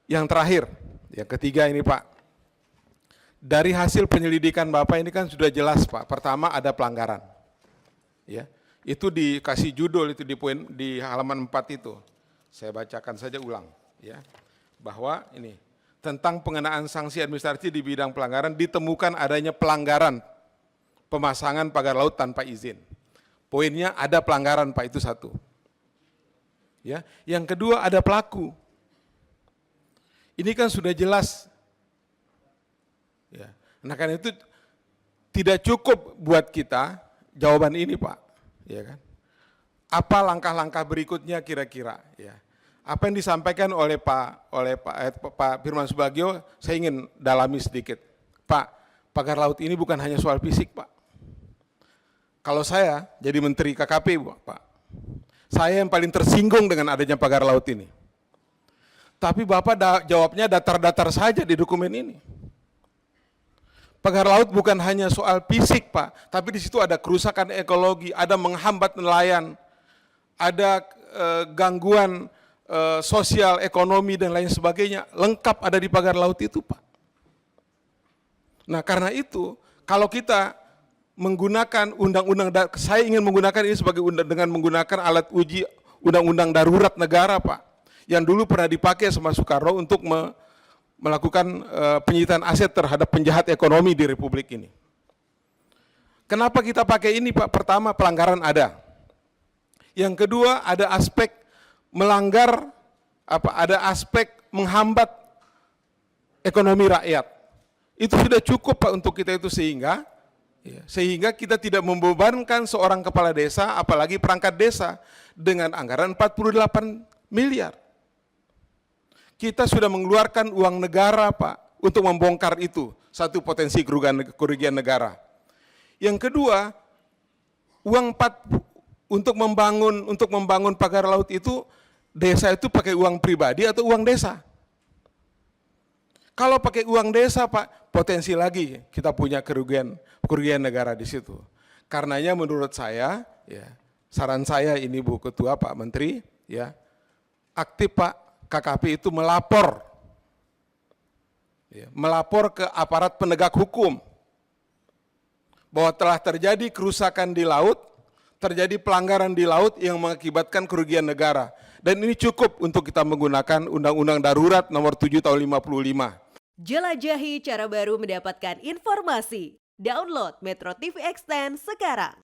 Yang terakhir, yang ketiga ini Pak, dari hasil penyelidikan Bapak ini kan sudah jelas Pak, pertama ada pelanggaran. Ya, itu dikasih judul itu di halaman 4 itu. Saya bacakan saja ulang ya. Bahwa ini tentang pengenaan sanksi administratif di bidang pelanggaran ditemukan adanya pelanggaran pemasangan pagar laut tanpa izin. Poinnya ada pelanggaran Pak, itu satu. Ya, yang kedua ada pelaku. Ini kan sudah jelas. Ya. Nah karena itu tidak cukup buat kita jawaban ini Pak, ya kan? Apa langkah-langkah berikutnya kira-kira? Ya. Apa yang disampaikan oleh Pak Firman Subagio, saya ingin dalami sedikit. Pak, pagar laut ini bukan hanya soal fisik Pak. Kalau saya jadi Menteri KKP Pak, saya yang paling tersinggung dengan adanya pagar laut ini. Tapi Bapak jawabnya datar-datar saja di dokumen ini. Pagar laut bukan hanya soal fisik Pak, tapi di situ ada kerusakan ekologi, ada menghambat nelayan, ada gangguan sosial, ekonomi dan lain sebagainya, lengkap ada di pagar laut itu Pak. Nah karena itu, kalau kita menggunakan undang-undang, saya ingin menggunakan ini sebagai dengan menggunakan alat uji undang-undang darurat negara Pak, yang dulu pernah dipakai sama Soekarno untuk melakukan penyitaan aset terhadap penjahat ekonomi di Republik ini. Kenapa kita pakai ini Pak? Pertama, pelanggaran ada. Yang kedua, ada aspek melanggar, ada aspek menghambat ekonomi rakyat. Itu sudah cukup Pak untuk kita itu sehingga kita tidak membebankan seorang kepala desa, apalagi perangkat desa, dengan anggaran 48 miliar. Kita sudah mengeluarkan uang negara Pak untuk membongkar itu, satu potensi kerugian negara. Yang kedua, untuk membangun pagar laut itu, desa itu pakai uang pribadi atau uang desa. Kalau pakai uang desa Pak, potensi lagi kita punya kerugian negara di situ. Karenanya menurut saya, ya, saran saya ini Bu Ketua, Pak Menteri, ya, aktif Pak, KKP itu melapor ke aparat penegak hukum bahwa telah terjadi kerusakan di laut, terjadi pelanggaran di laut yang mengakibatkan kerugian negara. Dan ini cukup untuk kita menggunakan Undang-Undang Darurat Nomor 7 Tahun 55. Jelajahi cara baru mendapatkan informasi. Download Metro TV Extend sekarang.